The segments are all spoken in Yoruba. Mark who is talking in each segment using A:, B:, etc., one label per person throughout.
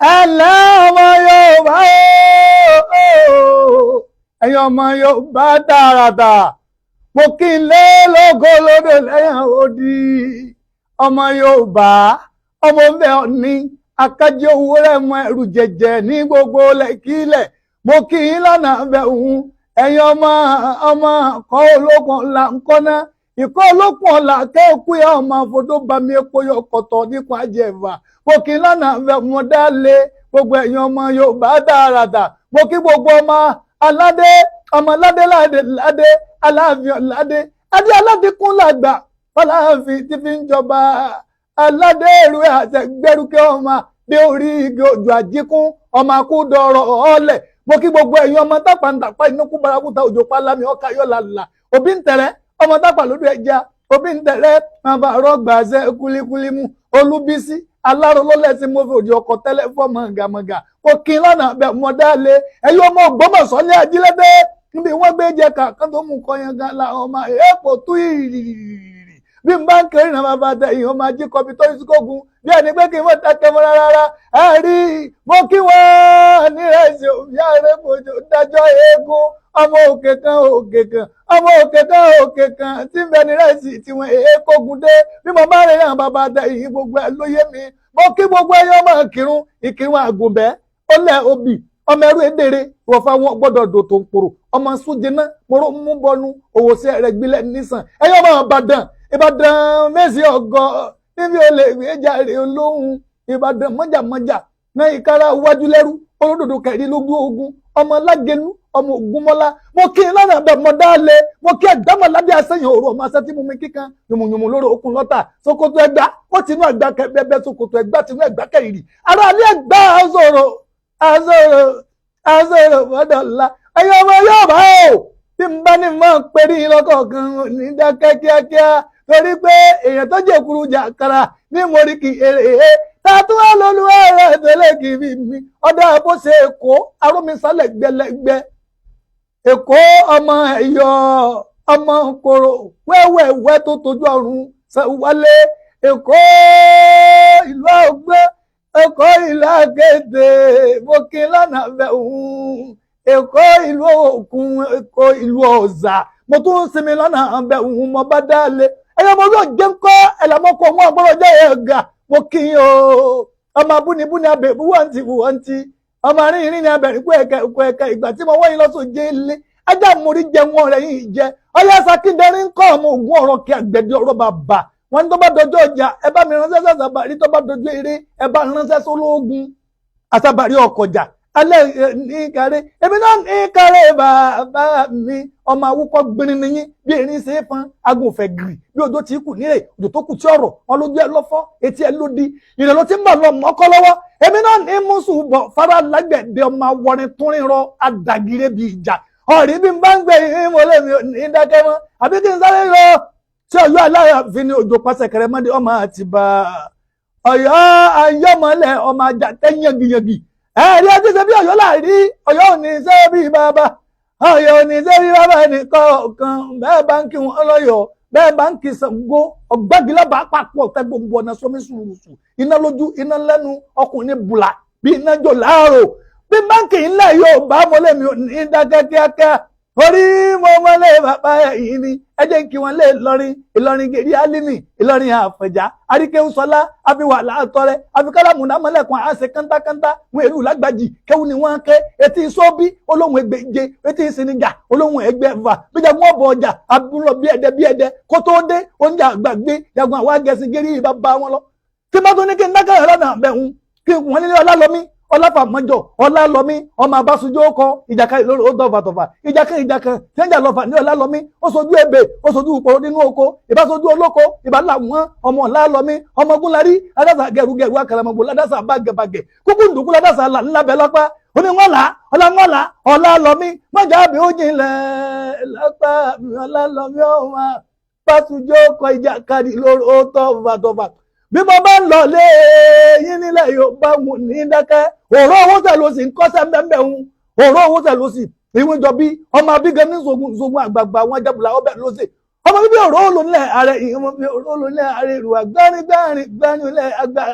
A: ẹ̀lẹ́ ọmọ Yorùbá ooo ẹ̀yin ọmọ Yorùbá tààràtà mo kí n lé lógo lódò lẹ́yìn odi ọmọ Yorùbá ọmọ bẹ́ẹ̀ ọ̀ní akájẹ owó rẹ̀ mọ ẹrù jẹjẹ ní gbogbo lẹ́kílẹ̀ mo kí n lọ́nà bẹ̀hùn ẹ̀yin ọmọ kọ́ olókun ọ̀la ńkọ́ná ìkọ́ olókun ọ̀la kéèkú yà ọmọ àfọdó bami epo yọkọ̀tọ̀ nípa jẹ̀fà mo kí n lọ́nà bẹ̀hùn mo dá lé gbogbo ẹ̀yin ọmọ Yorùbá tààràtà mo kí gbogbo ọmọ aládé ọmọ ládé aláàfin ọ̀ládé adé aládé kún làgbà fọláàfin tí fi ń jọba aládé èrú àtẹgbẹrúkẹ ọmọ bí orí igi òjò àjíkún ọmọ akúdọrọ ọlẹ mo kí gbogbo ẹ̀yin ọmọ tápàǹtàpá inúkú barakuta òjò pálámi ọkà yọlàlà òbí ń tẹrẹ ọmọ tápà lódò ẹja òbí ń tẹrẹ bàbá rọgbàṣẹ kúlíkúlí mú olúbísí aláró lọlẹsìn mo fi òjò ọkọ tẹlẹ fọmọ gàmọgà kò kí n lọ́nà bẹ mọ dálé ẹ̀yin ọmọ Ògbómọ̀ṣọ́ ní ajílẹdẹ níbi wọ́n gbé jẹ kàkán tó mú kọyàn gan la ọmọ èèpò tú ìrìrì bí n bá ń kéré náà bàbá tẹ ìhàn máa jí kọbi tó ìsúkògùn bí ẹni pé kí n mọ tẹkẹ mọ rárá ẹ rí mo kí wọn nírẹsì òbí ààrẹ mojò dájọ́ eégún ọmọ òkè kan ọmọ òkè kan tí ń bẹ nírẹsì tiwọn èékógun dé bí mo bá rìn náà bàbá tẹ ìhìn gbogbo ẹ lóye mi mo kí gbogbo ẹyọ ọmọ ìkírun àgùnbẹ ó lẹ obì ọmọ ẹrú edere wọ̀fà wọn gbọ́dọ̀ dò tó ń pòrò ọmọ súnjẹná mọ́rọ́ mú bọ́nu òwò sí ẹ̀rẹ́ gbilẹ̀ nísàn ẹ̀yọ́ ọmọ Ìbàdàn mẹ́sì ọgọ́ níbi olè ìwéjàre olóhùn Ìbàdàn mọ́jàmọ́jà náà ìkára wájú lẹ́rú olódòdó kẹrìnlógún ogun ọmọ lágẹlú ọmọ Ògúnmọ́lá mo kí n lọ́nà bẹ̀ mọ́ dáálé mo kí ẹ̀gbámọ̀ lábẹ́ àṣẹyàn òru ọmọ aṣẹ́ tí mo mi kíkan yòmùyòmù lóró okùn lọ́tà Sókótó Ẹ̀gbá ó tinú Ẹ̀gbá kẹbẹ́bẹ́ Sókótó Ẹ̀gbá tinú Ẹ̀gbá kẹrìrì ara alẹ́ Ẹ̀gbá azọrọ bọdọlá ẹyọ ọmọ Yorùbá o bí n bá ní mọ pẹ̀lú ìlọkọ̀ọ̀kan ní dákẹ́ kíákíá torí pé èèyàn tó jẹ́ kúrú jàkàrà ní Oriki èrè tààtú wà lólúwà rẹ̀ tẹ́lẹ̀ kì í fi mi ọ̀dọ̀ àbọ̀ṣe Èkó arómisálẹ̀ gbẹlẹ́gbẹ́ Èkó ọmọ ẹ̀yọ́ ọmọ kòrò wẹ́wẹ́wẹ́ tó tójú ọ̀run wálé Èkó ìlú ọgbẹ́ Èkó ìlú akéde mo kí lọ́nà bẹ̀hùn Èkó ìlú òkun Èkó ìlú ọ̀zà mo tún ń sinmi lọ́nà bẹ̀hùn mo bá dálé ẹ̀yọ́ mo yóò jẹ́ ń kọ́ ẹ̀làmọ́kọ̀ wọn àgbọ̀rọ̀ jẹ́ ẹ̀gà mo kí n o ọmọ abúnibúni abẹ̀bú wọ́n ti ọmọ arìnrìn ní abẹ̀rìn kú ẹ̀kẹ́ ìgbà tí mo wọ́yìn lọ́sọ̀ jẹ́ ilé ajá mórí jẹ wọn rẹ̀ yìí jẹ́ ọyá sakíndẹ́rín kọ́ ọmọ ògùn ọ̀rọ̀ kí àgbẹ̀dẹ ọ̀rọ̀ bàbà wọn tó bá dọjọ́ ọjà ẹ bá mi ránṣẹ́ sàṣàbàrí tó bá dọjọ́ eré ẹ bá ránṣẹ́ sólógún àṣàbàrí ọkọjà alẹ́ ní kárẹ́ èmi náà ní kárẹ́ bàbá mi ọmọ awúkọ́ gbìnrin nìyí bí erin ṣe é fan agùnfẹ̀ gírì bí odò tí kù nílẹ̀ odò tó kù tí ọ̀rọ̀ wọn lójú ẹ lọ́fọ́ etí ẹ lódi ìrìn ló ti ń bọ̀ lọ mọ́kọ́ lọ́wọ́ èmi náà ní mùsùn bọ̀ fara lágbẹ̀dẹ ọmọ awọrin túnrin rọ adàgìrẹ́ bí ìjà ọ̀rí bí n bá ń gbé yín mo lè mi ní dákẹ́ mọ́ àbí kí n sáré lọ tí Ọ̀yọ́ Aláàfin ní òjò pàṣẹ kẹrẹmọdé ọmọ Àtìbà Ọ̀yọ́ ayọmọlẹ ọmọ àjàtẹ yangiyangi ẹ̀rí ẹtí ṣe bí Ọ̀yọ́ láàrí Ọ̀yọ́ ò ní ṣe bí bàbá Ọ̀yọ́ ò ní ṣe bí bàbá nìkan ọ̀kan bẹ́ẹ̀ bá ń kí wọn lọ́yọ̀ọ́ bẹ́ẹ̀ bá ń kí Ṣàngó ọ̀gbẹ́gilẹ́bà àpapọ̀ tẹ gbogbo ọ̀nà sọmi sùúrùsù iná lójú iná lẹ́nu ọkùnrin bùlà bí iná jò láàrò bí báńkì ńlẹ̀ Yorùbá mọ́lẹ́mi ò ní dákẹ́ kíákíá orí mo mọ́lé bàbá yìí ni ẹ jẹ́ kí wọ́n lé Ìlọrin gèrí Álímì Ìlọrin Àfẹ̀já Àríkéwúsọlá àfiwà látọrẹ àfikálàmù námọ́lẹ̀kùn àṣẹ kántákántá wọn èlú lágbàjì kéwù ni wọ́n ké etí sóbí olóhùn ẹgbẹ̀je etí ìsìnìjà olóhùn ẹgbẹ̀fà bíjagun ọ̀bọ̀ ọjà abúlọ̀ bí ẹdẹ kó tó dé oúnjẹ àgbàgbé jagun àwọn agẹ̀sìn gèrí bàbá wọn lọ tí má tó ní kí n dákẹ́ lọ́nà àbẹ̀hún kí wọ́n nílé Ọlálọ́mí Ọláfàmọ́jọ Ọlálọ́mí ọmọ Abásújó kọ ìjàkà ìlóró ó dọ̀fàtọ̀fà ìjàkà tí ń jà lọ́fà ní Ọlálọ́mí ó sojú ebè ó sojú ipò nínú oko ìbásojú olóko ìbálà wọn ọmọ Ọlálọ́mí ọmọ Gúnlarí ládàsà gẹrugẹru akàràmọ̀gbò ládàsà bàgẹ̀bàgẹ̀ kúkú ndùkú ládàsà là ńlábẹ́ lápá oníwọ̀nlá Ọlálọ́mí mọ́jà bí ó jinlẹ̀ lápá Ọlálọ́mí ọmọ Abásújó kọ ìjàkà ìlóró ó dọ̀fàtọ̀fà bí mo bá ń lọ lé yín nílẹ̀ Yorùbá wù ní dákẹ́ òró owó tẹ̀ ló sì ń kọ́sẹ́ mbẹ́mbẹ́ ń òró owó tẹ̀ ló sì ìwé jọ bí ọmọ abígan ní zogun àgbààgbà àwọn ajábùlà ọbẹ̀ ló sì ọmọ bíbí ọ̀rọ̀ olóńlẹ̀ ààrẹ ọmọ bíbí ọ̀rọ̀ olóńlẹ̀ ààrẹ ìrù àgbárin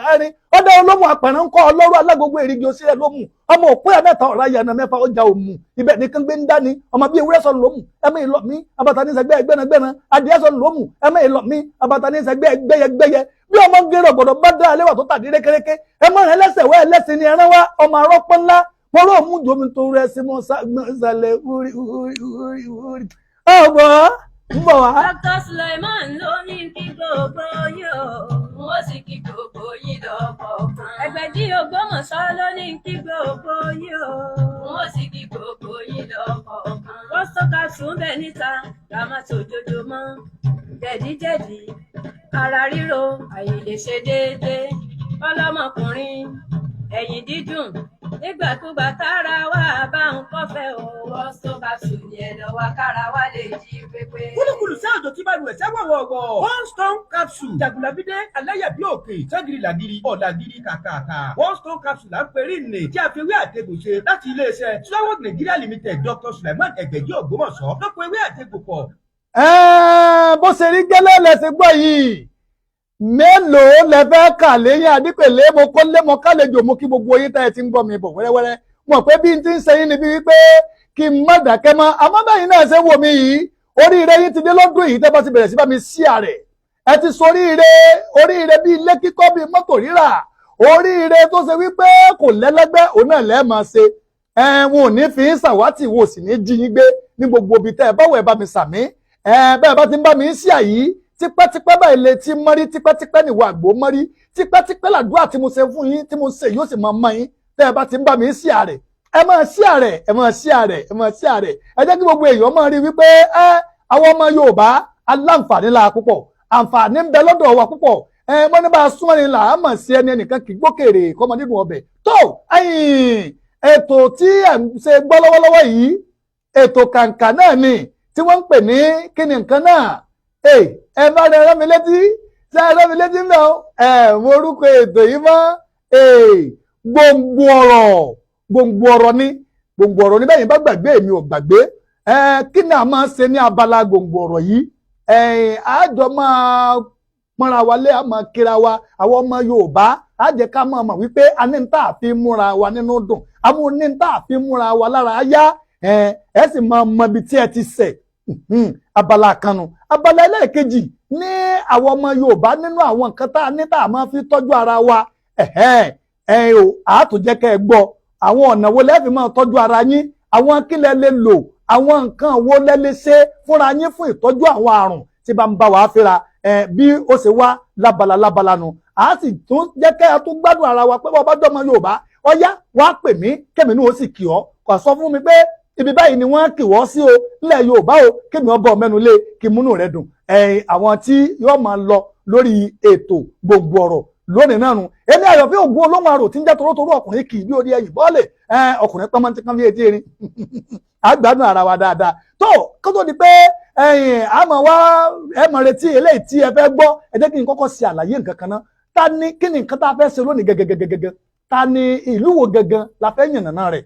A: àárín ọdẹ olómù àpẹẹrẹ ńkọ ọlọ́rọ̀ alágbogbo èrìgì òsílẹ̀ lómù ọmọ òpó ẹ̀ mẹ́ta ọ̀rá yànnà mẹ́fà ọjà òmù ibẹ̀ nìkan gbé ń dání ọmọ bíi ewúrẹ́ sọ lómù ẹmẹ ìlọ mi abata ní sẹgbẹ́ gbẹ́nagbẹ́na adìẹ sọ lómù ẹmẹ ìlọ mi abata ní sẹgbẹ́ gbẹ́yẹgbẹ́yẹ bí ọmọ gẹ́rọ gbọ́dọ̀ bá dá alẹ́wà tó tàdí rékéréké ẹmọ rẹ lẹ́sẹ̀ wẹ́ ẹlẹ́sìn ni ẹran wa ọmọ arọ́pọ́ ńlá wọ́n rọ̀ mú jomi tó rẹ̀ sí mọ́ sàlẹ̀ wúrí ọ̀bọ̀ ń bọ̀ wá.
B: Dr. Suleiman ló ní kí gbogbo yín o, wọ́n sì kí gbogbo yín lọ́kọ̀ọ̀kan. Ẹgbẹ̀jì Ògbómọ̀ṣọ́ ló ní kí gbogbo yín o, wọ́n sì kí gbogbo yín lọ́kọ̀ọ̀kan. Wọ́n sọ́ka sùn bẹ́ẹ̀ níta, ká má tòjòjò mọ́. Jẹ̀díjẹ̀dí, ara ríro, àìlèṣe déédéé, ọlọ́mọkùnrin, ẹ̀yìn dídùn. Nígbàkúgbà tára wa bá ń kọ́fẹ́ o, wọ́n sọ́ka sùn ní ẹ̀dọ̀ wa kára wa lè jí pépé.
C: Kúlùkùlù sí àjò tí bá lu ẹ̀sẹ̀ wọ̀wọ̀wọ̀. One stone capsule. Jagunlabide aláyàbí òkè. Sẹ́gìrì làgìrì ọ̀làgìrì kàkàkà. One stone capsule là ń perí nì. Tí a fi ewé àtegbò ṣe láti iléeṣẹ́ Sulawok Nigeria Limited Dr. Suleiman Ẹgbẹ̀jì Ògbómọ̀ṣọ́. Lọ́pọ̀ ewé àtegbò pọ̀.
A: Bó ṣe rí gẹ́lẹ́ lẹ́sìn gbọ́ yìí mélòó lẹ fẹ́ kà léyìn àdípèlé mo kó lé mo kálejò mo kí gbogbo yín tẹ́ ẹ ti ń gbọ́ mi bọ̀ wẹ́rẹ́wẹ́rẹ́ mọ̀ pé bí n ti ń ṣe yín níbi wípé kí n má dákẹ́ mọ́ àmọ́ báyìí náà ṣe wò mí yìí oríire yín ti dé lọ́dún yìí tẹ́ bá ti bẹ̀rẹ̀ sí bá mi sí àrẹ̀ ẹ ti sọ oríire bí ilé kíkọ́ bí mọ́tò rírà oríire tó ṣe wípé kò lẹ́lẹ́gbẹ́ òun náà lẹ́ẹ̀ máa ṣe wọn ò ní fi ń ṣàwátì wo sì ní jí yín gbé ní gbogbo ibi tẹ́ ẹ báwo ẹ bá mi sàmí bẹ́ẹ̀ bá ti ń bá mi sí àyí tipẹ́tipẹ́ báyìí lè ti mọ́rí tipẹ́tipẹ́ nìwọ àgbò mọ́rí tipẹ́tipẹ́ làdúrà tí mo ṣe fún yín tí mo ṣe yóò sì máa mọ́ yín tẹ́ ẹ bá ti ń bá mi sí àrẹ̀ ẹ máa sí àrẹ̀ ẹ máa sí àrẹ̀ ẹ máa sí àrẹ̀ ẹ jẹ́ kí gbogbo èèyàn máa rí wípé àwọn ọmọ Yorùbá aláǹfààní la púpọ̀ àǹfààní ń bẹ lọ́dọ̀ wa púpọ̀ wọ́n ní bá a súnmọ́ ni là á mọ̀ sí ẹnìkan kì í gbókèrè kọ́mọdé dùn ọbẹ̀ tó ètò tí ẹ̀ ń ṣe gbọ́ lọ́wọ́lọ́wọ́ yìí ètò kàǹkà náà ni tí wọ́n ń pè ní kíni nǹkan náà ẹ bá rẹ rán mi létí ṣe rán mi létí ń bẹ mo orúkọ ètò yìí mọ́ gbòǹgbò ọ̀rọ̀ ni gbòǹgbò ọ̀rọ̀ ni bẹ́ẹ̀ yìí bá gbàgbé èmi ò gbàgbé kí ni a máa ṣe ní abala gbòǹgbò ọ̀rọ̀ yìí àjọ máa pọ́nra wa lé àmọ́ kíra wa àwọn ọmọ Yorùbá á jẹ́ ká mọ̀ wípé a ní tá a fi múra wa nínú dùn àwọn ní tá a fi múra wa lára yá ẹ sì máa mọ ibi tí ẹ ti ṣẹ̀ abala kanu abala ẹlẹ́ẹ̀kejì ní àwọn ọmọ Yorùbá nínú àwọn nǹkan tá a ní tá a máa fi tọ́jú ara wa àátúnjẹ́ kẹ́ ẹ gbọ́ àwọn ọ̀nà wo lẹ́ẹ̀fì máa tọ́jú ara yín àwọn kílẹ̀ lè lò àwọn nǹkan wo lẹ́ lè ṣe fúnra yín fún ìtọ́jú àwọn àrùn tí bá ń bá wa fínra bí ó ṣe wá lábala nu a sì tún jẹ́ kẹ́ ẹ tún gbádùn ara wa pé bọ́ bá jọmọ Yorùbá ọyá wàá pè mí kẹ́mi ní ó sì kì ọ́ kò sọ fún mi pé ibi báyìí ni wọ́n kì wọ́ sí o nílẹ̀ Yorùbá o kémi ọbọ̀ mẹ́nu lé kí múnú rẹ̀ dùn àwọn tí yóò máa lọ lórí ètò gbogbo ọ̀rọ̀ lónìí náà nu èmi àyọ̀fẹ́ ògùn olóhùn àrò tí ń jẹ́ torótoró ọkùnrin kì í bí orí ẹ̀yìn bọ́ọ̀lẹ̀ ọkùnrin pọ́nmọ́ tí kan bí etí erin àgbàdùn ara wa dáadáa tó kó tó di pé àmọ́ wá ẹ mọ̀ retí eléyìí tí ẹ fẹ́ gbọ́ ẹ jẹ́ kí n kọ́kọ́ ṣe àlàyé nǹkan kan náà ta ni kí ni nǹkan tá a fẹ́ ṣe lónìí gẹ́gẹ́gẹ́gẹ́ ta ni ìlú wo gangan la fẹ́ yànnàná rẹ̀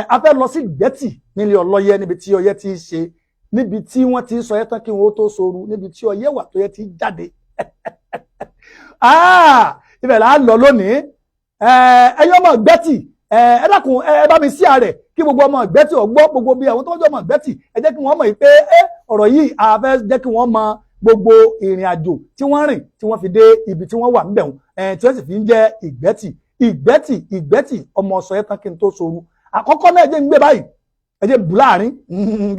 A: a fẹ́ lọ sí Ìgbẹ́tì nílé ọlọ́yẹ níbi tí ọyẹ́ ti ṣe níbi tí wọ́n ti sọ yẹ́ tán kí wọ́n tó soru níbi tí ọyẹ́ wà tó yẹ ti jáde ibẹ̀ là á lọ lónìí ẹ̀yin ọmọ Ìgbẹ́tì ẹ dákun ẹ bá mi sí ààrẹ kí gbogbo ọmọ Ìgbẹ́tì ọgbọ́ gbogbo bí àwọn tó ń jọ ọmọ Ìgbẹ́tì ẹ jẹ́ kí wọ́n mọ̀ pé ọ̀rọ̀ yìí a fẹ́ jẹ́ kí wọ́n mọ gbogbo ìrìn àjò tí wọ́n rìn tí wọ́n fi dé ibi tí wọ́n wà níbẹ̀ tí wọ́n sì fi ń jẹ́ Ìgbẹ́tì ọmọ ọ̀sọ̀ yẹn tán kí n tó soru àkọ́kọ́ náà ẹ jẹ́ ń gbé báyìí ẹ jẹ́ bù láàrin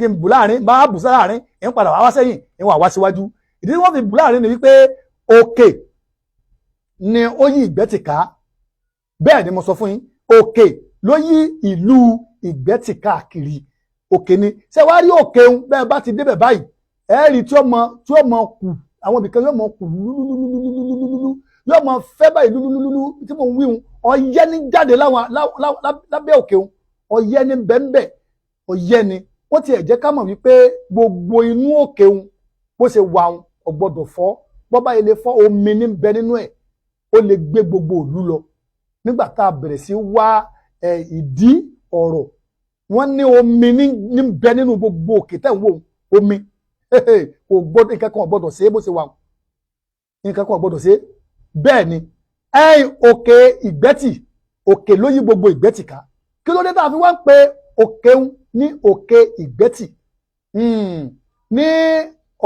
A: kí n bù láàrin bá bù sí láàrin ẹ̀ ń padà wá sẹ́yìn ẹ̀ wà wá síwájú ìdí tí wọ́n fi bù láàrin ni wípé òkè ni ó yí Ìgbẹ́tì ká bẹ́ẹ̀ ni mo sọ fún yín òkè ló yí ìlú Ìgbẹ́tì káàkiri òkè ni ṣé wàá rí òkè ń bẹ́ẹ̀ bá ti débẹ̀ báyìí ẹ rí tí ó mọ kù àwọn ibìkan yóò mọ kù lúlúlúlúlúlúlú yóò mọ fẹ́ báyìí lúlúlúlú tí mo ń wí hun ọyẹ́ ní jáde lábẹ́ òkè hun ọyẹ́ ní bẹ́ńbẹ́ ọyẹ́ ni wọ́n ti ẹ̀ jẹ́ ká mọ̀ wípé gbogbo inú òkè hun bó ṣe wà hun ọ̀gbọ́dọ̀ fọ́ bọ́bá ilé fọ́ omi ní bẹ nínú ẹ̀ ó lè gbé gbogbo ìlú lọ nígbà tá a bẹ̀rẹ̀ sí wá ìdí ọ̀rọ̀ wọ́n ní omi ní bẹ nínú gbogbo òkè tẹ̀ ń wò omi kò gbọ́dọ̀ nǹkan kan ò gbọ́dọ̀ ṣe bó ṣe wà nǹkan kan ò gbọ́dọ̀ ṣe bẹ́ẹ̀ ni òkè ìgbẹ́tì òkè ló yí gbogbo ìgbẹ́tì ká kí ló dé tá a fi wá ń pe òkè ní òkè ìgbẹ́tì ní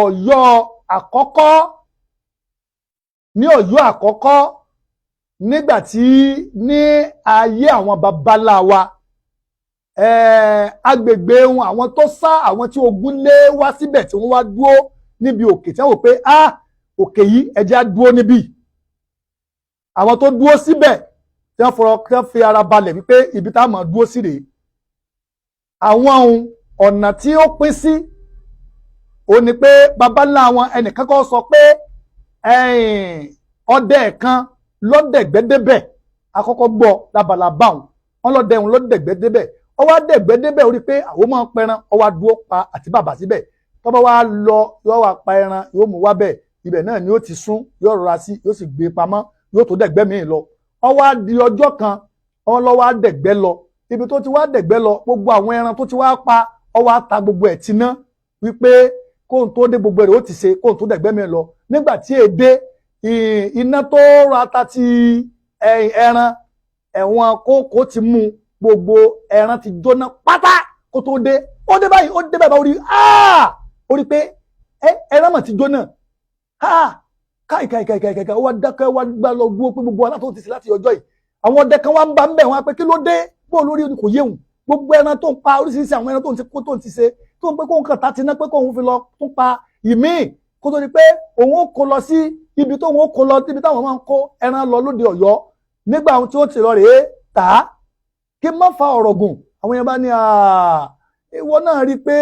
A: Ọ̀yọ́ àkọ́kọ́ nígbà tí ní ayé àwọn babalá wa agbègbè àwọn tó sá àwọn tí ogun lé wá síbẹ̀ tí wọ́n wá dúró níbi òkè tí wọ́n wò pé òkè yìí ẹjẹ́ á dúró níbí àwọn tó dúró síbẹ̀ tí wọ́n fi ara balẹ̀ wípé ibi tá a máa dúró sí rèé àwọn ọ̀nà tí ó pín sí ó ní pé babalá wọn ẹnìkan kọ́ sọ pé ọdẹ kan lọ́dẹ̀gbẹ́dẹ́bẹ̀ àkọ́kọ́ gbọ́ labalábá wọn lọ́dẹ̀ òun lọ́dẹ̀gbẹ́dẹ́bẹ̀ ọwọ́ dẹ̀gbẹ́dẹ́bẹ̀ orí pé àwọn máa ń pẹran ọwọ́ dúró pa àti bàbà síbẹ̀ tọ́ba wa lọ yóò wá pa ẹran yóò mú wá bẹ̀ ibẹ̀ náà ni ó ti sún yóò rọra sí yóò sì gbé pamọ́ yóò tó dẹ̀gbẹ́ mi lọ ọwọ́ di ọjọ́ kan ọlọ́wọ́ dẹ̀gbẹ́ lọ ibi tó ti wá dẹ̀gbẹ́ lọ gbogbo àwọn ẹran tó ti wá pa ọwọ́ ta gbogbo ẹ̀ ti ná wípé kóhun tó dé gbogbo rẹ̀ ó ti ṣe kóhun tó dẹ̀gbẹ́ mi lọ nígbà tí èdè iná tó rata ti ẹran ẹ̀wọ̀n kókó ti mú gbogbo ẹran ti jóná pátá kó tó dé ó dé báyìí ó dé báyìí ó rí pé ẹran mà ti jóná káìkáìkáìkáìká ó wá dákẹ́ wá gbá lọ dúró pé gbogbo aláàtọ̀ ti sí láti ọjọ́ yìí àwọn ọdẹ kan wá ń bá ń bẹ̀ wọ́n pé kí ló dé bó lórí kò yéhùn gbogbo ẹran tó ń pa oríṣiríṣi àwọn ẹran tó ń ti kó tó ń ti ṣe tó ń pé kóhun kàn tá ti ná pé kóhun fi lọ tún pa ìmíì kó tó di pé òun ó kó lọ sí ibi tó òun ó kó lọ síbi táwọn máa ń kó ẹran lọ lóde Ọ̀yọ́ nígbà tí ó ti lọ rèé tà á kí má fa ọ̀rọ̀ gùn àwọn yẹn bá ní ìwọ náà rí i pé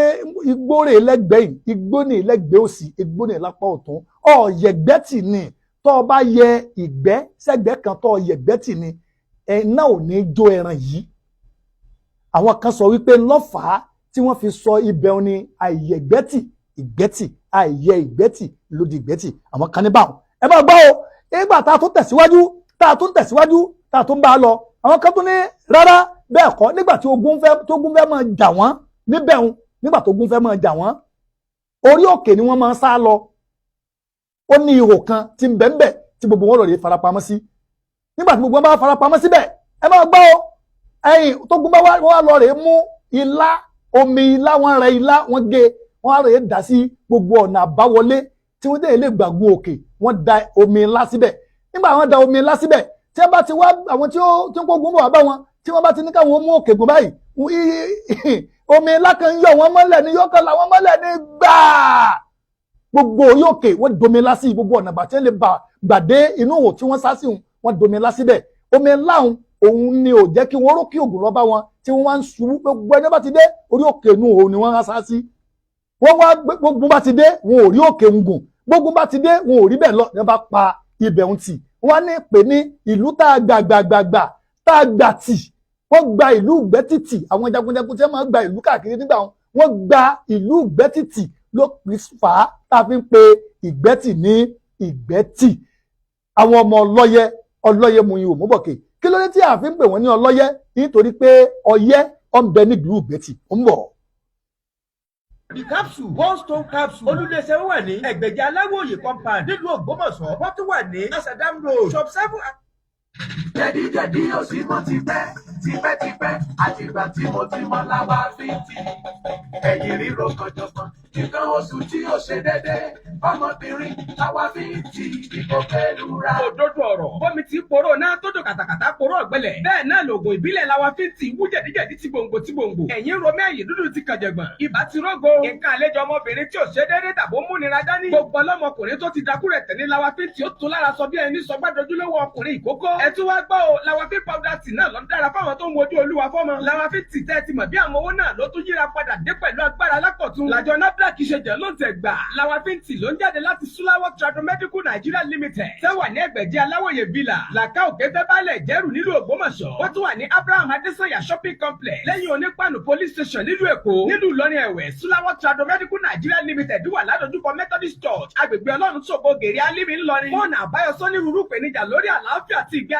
A: igbó rè lẹ́gbẹ̀ẹ́ yìí igbó ní lẹ́gbẹ̀ẹ́ òsì igbó ní lápá ọ̀tún ọ̀yẹ̀gbẹ́ tì ní tó o bá yẹ ìgbẹ́ sẹ́gbẹ́ kan tó ọ̀yẹ̀gbẹ́ tì ní náà ò ní jó ẹran yìí àwọn kan sọ wípé lọ́fàá tí wọ́n fi sọ ibẹ̀ ní àìyẹ̀gbẹ́tì ìgbẹ́tì àìyẹ ìgbẹ́tì lòdì ìgbẹ́tì àwọn kan ní báwọn ẹ bá gbọ́ o nígbà tá a tún tẹ̀síwájú tá a tún bá a lọ àwọn kan tún ní rárá bẹ́ẹ̀ kọ́ nígbà tí ogun fẹ́ máa jà wọ́n níbẹ̀ ń nígbà tó ogun fẹ́ máa jà wọ́n orí òkè ni wọ́n máa sá lọ ó ní ihò kan tí ń bẹ̀ńbẹ̀ tí gbogbo wọn lọ rèé farapamọ́ sí nígbà tí gbogbo wọn bá farapamọ́ síbẹ̀ ẹ máa gbọ́ o tó gun bá wá lọ rèé mú ilá omi ilá wọn rẹ ilá wọn gé wọn á rèé dà sí gbogbo ọ̀nà àbáwọlé tí wọ́n dé lè gbàgbọ́ òkè wọ́n da omi ilá síbẹ̀ nígbà wọ́n da omi ilá síbẹ̀ tí wọ́n bá ti wá àwọn tí ó kó gun bọ̀ wá bá wọn tí wọ́n bá ti ní káwọn mú òkè gùn báyìí omi ńlá kan yọ wọ́n mọ́lẹ̀ ní yọkàn làwọn mọ́lẹ̀ ní gbàá gbogbo yòókè wọ́n domi ńlá sí gbogbo ọ̀nà bàtẹ́ lè gbàdé inú òwò tí wọ́n sá sí wọn domi ńlá síbẹ̀ omi ńlá òun ni ò jẹ́ kí wọ́n rókè ògùn lọ bá wọn tí wọ́n wá ń ṣubú gbogbo ẹni bá ti dé orí òkè inú òun ni wọ́n sá sí wọ́n wá gbogbo bá ti dé wọn ò rí òkè ń gùn gbogbo bá ti dé wọn ò rí bẹ́ẹ̀ lọ ní wọ́n bá pa ibẹ̀ ń tì wọ́n ní pè ní ìlú tá a gbàgbàgbà tá a gbà tì wọ́n gba ìlú ìgbẹ́tìtì àwọn jagunjagun tí wọ́n máa gba ìlú káàkiri nígbà wọ́n gba ìlú ìgbẹ́tìtì ló fà á tá a fi ń pe ìgbẹ́tì ní ìgbẹ́tì àwọn ọmọ ọlọ́yẹ mu ihò mọ́bọ̀kẹ́ kí ló dé tí a fi ń pè wọ́n ní ọlọ́yẹ nítorí pé ọyẹ́ ọ̀nbẹ nílùú ìgbẹ́tì ó ń bọ̀.
C: The capsule one stone capsule olùdíje wà ní ẹgbẹ̀jẹ̀ aláwòye compound nílùú Ògbómọ̀ṣọ́ wọ́n tún wà ní Asadam road shop 7.
D: Jẹ̀díjẹ̀dí ò sí mọ́ tipẹ́ àtìgbà tí mo ti mọ Lawafiti. Ẹ̀yìn ríro kànjọ̀kan nǹkan oṣù tí ò ṣe dédé ọmọbìnrin Lawafiti ìbò pẹ̀lú ra.
C: Òdodo ọ̀rọ̀ bómi ti poró náà tó dò kàtàkàtà poró ọ̀gbẹ́lẹ̀ bẹ́ẹ̀ náà lògùn ìbílẹ̀ Lawafiti wú jẹ̀díjẹ̀dí tí gbòǹgbò ẹ̀yìn romi ẹ̀yìn dúdú ti kànjẹ̀gbọ̀n ibà ti rógo nǹkan àlejò ọmọbìnrin tí ò ṣe dédé tàbó múnira dání gbogbo ọlọ́mọkùnrin tó ti dakú rẹ̀ tẹ̀ ní Lawafiti ó tún lára sọ bí ẹni sọ gbàdójúlówó ọkùnrin ìkókó ẹ tún wá gbọ́ o Lawafiti powder tea náà lọ dára fáwọn tó ń wojú olúwa fọ́mọ Lawafiti tẹ́ ti mọ̀ bí àwọn owó náà ló tún yíra padà dé pẹ̀lú agbára lákọ̀tún làjọ NAFDAC ṣe jẹ́ ló ń tẹ̀ gbà Lawafiti ló ń jáde láti Sulawok Tradomedical Nigeria Limited tẹ́wà ní ẹgbẹ̀jẹ̀ aláwòye villa làkà òkè tẹ́bálẹ̀ jẹ́rù nílùú Ògbómọ̀ṣọ́ wọ́n tún wà ní Abraham Adesanya shopping complex lẹ́yìn onípànù police station nílùú Èkó nílùú Ìlọrin ẹ̀wẹ̀ Sulawok Tradomedical Nigeria Limited wà ládojúkọ Methodist Church agbègbè Ọlọ́run ṣògo gèrè alímì ńlọrin fọ́ọ̀nù àbáyọ sọ́ní rúrú pèníjà lórí àlàáfíà àti ìgbà.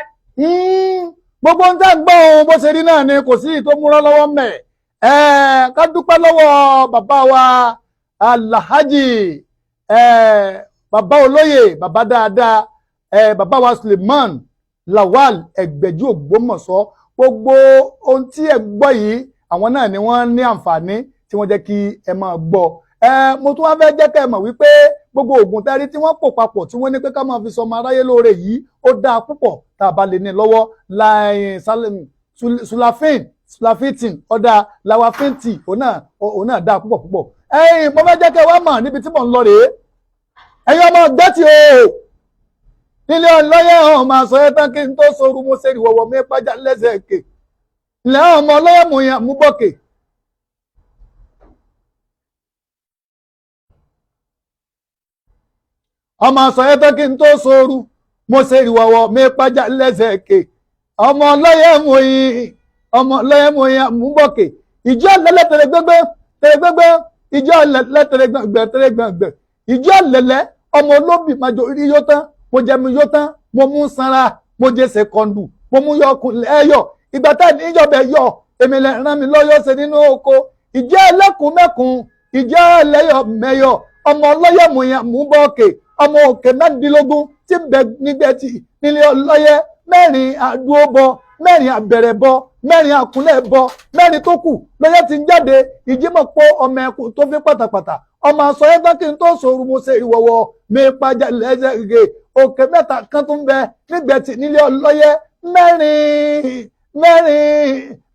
A: gbogbo ń tẹ́ ń gbọ́ ohun bó ṣe rí náà ni kò sí tó múra lọ́wọ́ mẹ́ ká dúpẹ́ lọ́wọ́ bàbá wa Alhaji bàbá olóyè bàbá dáadáa bàbá wa Suleiman Lawal Ẹgbẹ̀jú Ògbómọ̀ṣọ́ gbogbo ohun tí ẹ gbọ́ yìí àwọn náà ni wọ́n ní àǹfààní tí wọ́n jẹ́ kí ẹ máa gbọ́ mo tún wá fẹ́ jẹ́ kẹ́ ẹ mọ̀ wípé gbogbo oògùn tẹ́rí tí wọ́n pò papọ̀ tí wọ́n ní pé ká máa fi sọmọ aráyé lóore yìí ó dáa púpọ̀ tá a bá lè ní lọ́wọ́ sulafitin ọ̀dà lawafinti òun náà dáa púpọ̀ púpọ̀ mo fẹ́ jẹ́ kẹ́ ẹ wá mọ̀ níbi tí mò ń lọ rèé ẹ̀yin ọmọ ọ̀gbẹ́tì o nílé ọlọ́yẹ̀ hàn máa sọ ẹ́ tán kí n tó soru mo ṣe ìwọ̀wọ̀ mi pàjá lẹ́sẹ̀ èkè ilẹ̀ ọmọ ọlọ́yẹ̀ mú yàn mú bọ̀kè. ọmọ sọ ẹ́ tán kí n tó soru mo ṣe ìwọ̀wọ̀ mi pàjá lẹ́sẹ̀ èkè ọmọ ọlọ́yẹ̀ mú yàn mú bọ̀kè ìjọ lẹ́lẹ́ tẹ̀lẹ́gbẹ́gbẹ́ ìjọ lẹ́lẹ́ tẹ̀lẹ́gbẹ́gbẹ́ ìjọ lẹ́lẹ́ ọmọ olóbì máa jọ orí yóò tán mo jẹ mi yóò tán mo mú sanra mo jẹ sẹkọndù mo mú yọkùn lẹ́yọ̀ ìgbà tá ní ìjọba ẹ̀yọ̀ èmi lè ràn mí lọ́yọ̀ ṣe nínú oko ìjẹ́ ẹlẹ́kùn mẹ́kùn ìjẹ́ ẹlẹ́yọ̀ mẹ́yọ̀ ọmọ ọlọ́yẹ̀ mú yàn mú bọ́ọ̀kè ọmọ òkè mẹ́rìndínlógún tí bẹ nígbẹ̀tì nílé ọlọ́yẹ̀ mẹ́rin àdúróbọ mẹ́rin àbẹ̀rẹ̀bọ mẹ́rin àkúnlẹ̀bọ mẹ́rin tó kù lọ́yẹ̀ ti ń jáde ìjímọ̀ pọ̀ ọmọ ẹkùn tó fi pátápátá ọmọ àṣọ yẹn tán kí n tó sòrò mo ṣe ìwọ̀wọ̀ mi pàjá lẹ́sẹ̀ gè òkè mẹ́ta kan tó ń bẹ nígbẹ̀tì nílé ọlọ́yẹ̀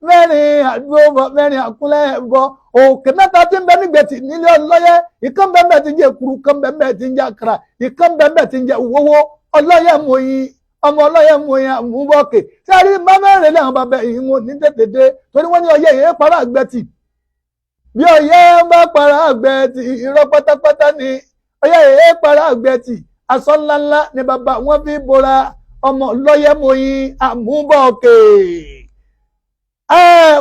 A: mẹ́rin àdúróbọ mẹ́rin àkúnlẹ̀bọ òkè mẹ́ta tí ń bẹ nígbẹ̀tì nílé ọlọ́yẹ̀ ìkan bẹ́ẹ̀ ti ń jẹ èkuru kan bẹ́ẹ̀ ti ń jẹ àkàrà ìkan bẹ́ẹ̀ ti ń jẹ òwòwò ọlọ́yẹ̀ mọ̀yìn ọmọ ọlọ́yẹ̀ mọ̀yìn àmúbọ̀kè sẹ́rí má mẹ́rin lẹ́hìn bàbá yìí wọn ní tètè dé torí wọ́n ní ọyẹ́ yẹn para àgbẹ̀tì bí ọyẹ́ bá para àgbẹ̀tì irọ́ pátápátá ni ọyẹ́ yẹn para àgbẹ̀tì aṣọ ńláńlá ni bàbá wọn fi bora ọmọ ọlọ́yẹ̀ mọ̀yìn àmúbọ̀kè.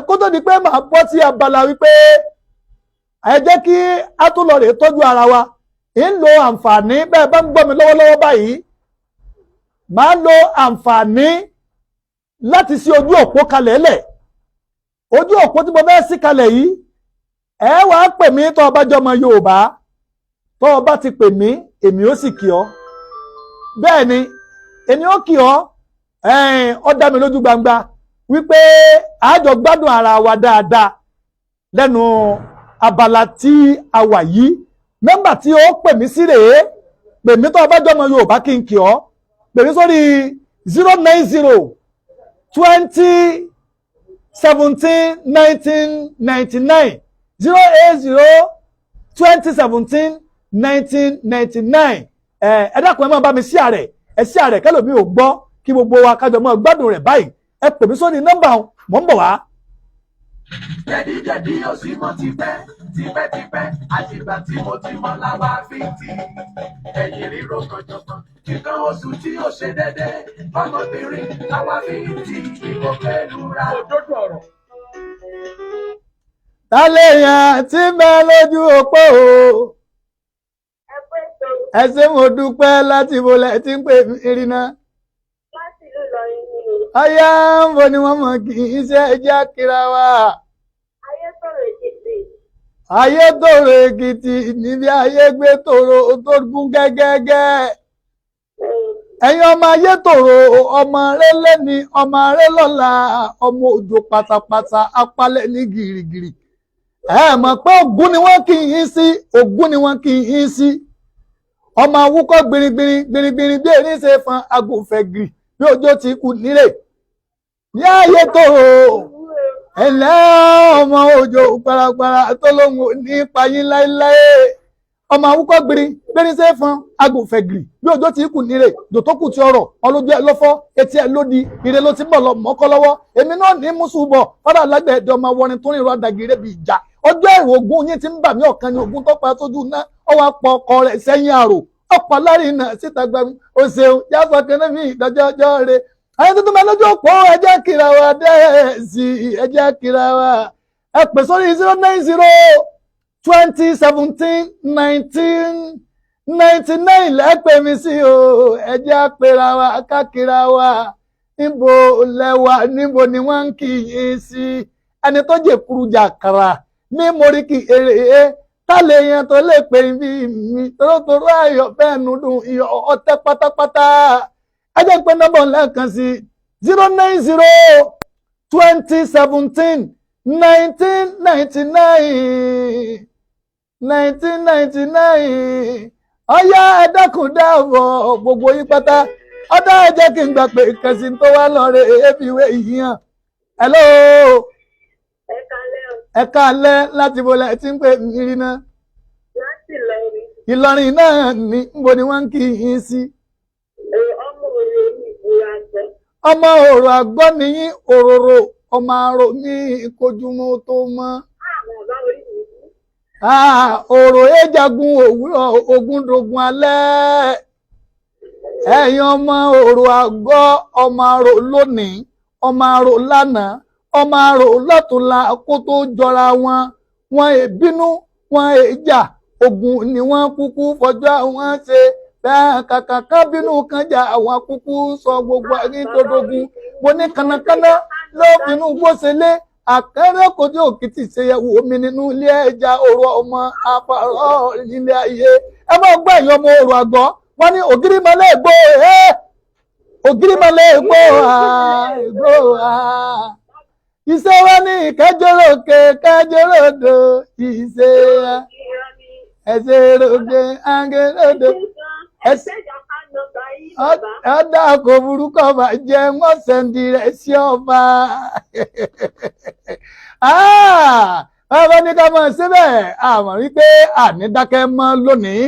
A: Kó tó di pé màá bọ́ sí abala wípé ẹ jẹ́ kí a tún lọ rè tọ́jú ara wa ń lo àǹfààní bẹ́ẹ̀ bá ń gbọ́ mi lọ́wọ́lọ́wọ́ báyìí màá lo àǹfààní láti ṣí ojú òpó kalẹ̀ lẹ̀ ojú òpó tí mo fẹ́ ṣí kalẹ̀ yìí ẹ wàá pè mí tó o bá jọmọ Yorùbá tó o bá ti pè mí èmi ó sì kí ọ bẹ́ẹ̀ ni èmi ó kí ọ ó dá mi lójú gbangba wípé àjọ gbádùn ara wa dáadáa lẹ́nu abala tí a wà yìí nọ́mbà tí ó pè mí sí rèé pè mí tó o bá jọmọ Yorùbá kí n kí ọ pè mí sórí 090 20 17 1999 080 2017 1999 ẹ dákun ẹ máa bá mi ṣí àrẹ ẹ ṣí àrẹ kẹlòmí ò gbọ́ kí gbogbo wa kájọ mọ́ gbádùn rẹ̀ báyìí ẹ pè mí sórí nọ́mbà mò ń bọ̀ wá.
D: Jẹ̀díjẹ̀dí ò sí mọ́ tipẹ́ àtìgbà tí mo ti mọ́ láwa fi tì ẹ̀yìn ríro kànjọ̀kan nǹkan oṣù tí ò ṣe déédé ọmọbìnrin láwa fi tì ìbò kẹlura.
C: Òdodo ọ̀rọ̀.
A: Tálẹ̀ yẹn tí bẹ́ẹ̀ lójú òpó o ẹ ṣé mo dúpẹ́ láti bolẹ̀ tí ń pè mí irinà.
E: Láti ìlú Ìlọrin ni o.
A: Ọyá ń bo ni wọ́n mọ̀ kì í ṣe ẹjẹ́ kíra wa.
E: Ayétòrò Èkìtì.
A: Ayétòrò Èkìtì níbi ayé gbé tòrò tó gún gẹ́gẹ́gẹ́. Ẹ̀yin ọmọ Ayétòrò ọmọ rẹ lẹ́ni ọmọ rẹ lọ́la ọmọ òjò pátápátá apálẹ̀ ní gìrìgìrì. Ẹ mọ̀ pé Ògún ni wọ́n kì í sí Ògún ni wọ́n kì í sí. Ọmọ awúkọ́ gbìrìgbìrì bí erin ṣe fan agùnfẹ̀gìrì bí ọjọ́ ti kù nílé. Ní Ayétòrò ẹ̀lẹ́ ọmọ òjò parapara tó lóhùn ní payín láéláé. Ọmọ awúkọ́ gbìrì ṣe fan agùnfẹ̀gìrì bí ọjọ́ ti kù nílé. Dòtó kù ti ọ̀rọ̀ ọlójú ẹ lọ́fọ́ etí ẹ lódi ire ló ti bọ̀ lọ mọ́kọ́ lọ́wọ́. Èmi náà ní mùsùlùmọ̀ fọ́dà lágbẹ̀ẹ́dẹ ọmọ wọrin tó rìn rọ àdàgìrẹ́ bí ìjà. Ọjọ́ ẹ̀rù Ògún yín ti ń bà mí ọ̀kan ní Ògún tó pa sójú náà ọwọ́ apọ̀ ọkọ rẹ̀ sẹ́yìn àrò ọ̀pọ̀ alárìnà síta gbàgbé o ṣeun yàtọ̀ kẹ́lẹ́ mi ìdájọ́ ọjọ́ rẹ̀ ayé tuntun máa lójú òpó ẹjẹ́ kira wa dẹ́ẹ̀sì ẹjẹ́ kira wa ẹ pè sórí 090 2017 1999 lẹ́pẹ̀ mi sí o ẹjẹ́ àpèrà wa kákìra wa níbo lẹ́wà níbo ni wọ́n ń kì í sí ẹni tó jẹ́ kúrú jàkàrà ní Oriki èrè tá lè yẹn tó lè pè bí mi Torotoro ayọ̀ fẹ́ẹ́ nu dùn iyọ̀ ọtẹ pátápátá ẹ jẹ́ pé nọ́mbà lẹ́ẹ̀kan sí 090 2017 1999 1999 ọyá ẹ dákun dáàbọ̀ gbogbo yín pátá ọdá ẹ jẹ́ kí n gbà pé kẹsì tó wá lọ́rẹ̀ èébìwé yìí hàn. Hello.
E: Ẹ kálẹ́ o.
A: Ẹ káalẹ́ láti bo lẹ tí ń pè mí rí náà.
E: Láti Ìlọrin.
A: Ìlọrin náà ní níbo ni wọ́n ń kí yín sí.
E: Ọmọ òye mi ìbúra gbọ́.
A: Ọmọ òrò àgbọ́ nìyí òróró ọmọ àrò ní ìkojúmọ́ tó mọ́.
E: Àwọn ọ̀gá orí mi kú.
A: Òrò éjagun òwúrọ̀ ogúndógún alẹ́. Ẹ̀yin ọmọ òrò àgbọ́ ọmọ àrò lónìí ọmọ àrò lánàá ọmọ àrò lọ́tùnla kó tó jọra wọn èbínú wọn èjà ogun ni wọ́n kúkú fọjọ́ wọn ṣe bẹ́ẹ̀ kàkà kan bínú kan jà àwọn kúkú sọ gbogbo ẹni tó dogun mo ní kánnakánná ló bínú gbóṣelé àkẹ́rẹ́ kojú òkìtì ṣeyẹ̀wò omi nínú ilé ẹja òrò ọmọ afárọ̀ ilé ayé ẹ máa gbọ́ ẹ̀yin ọmọ òrò àgbọ̀ wọ́n ní ògiri mọ́lẹ̀ ègbò ògiri mọ́lẹ̀ ègbò iṣẹ́ wa ní ìkẹjọ́rọ̀kẹ kẹjọ́rọ̀dọ̀ iṣẹ́ wa ẹsẹ̀ rògbè àgẹ́rọ̀dọ̀ ọ̀dà kò burúkọ bá jẹ́ wọ́n sẹ́ndì rẹ̀ sí ọba. Ọba ní ká mọ̀ síbẹ̀ àmọ́ wípé àní dákẹ́ mọ́ lónìí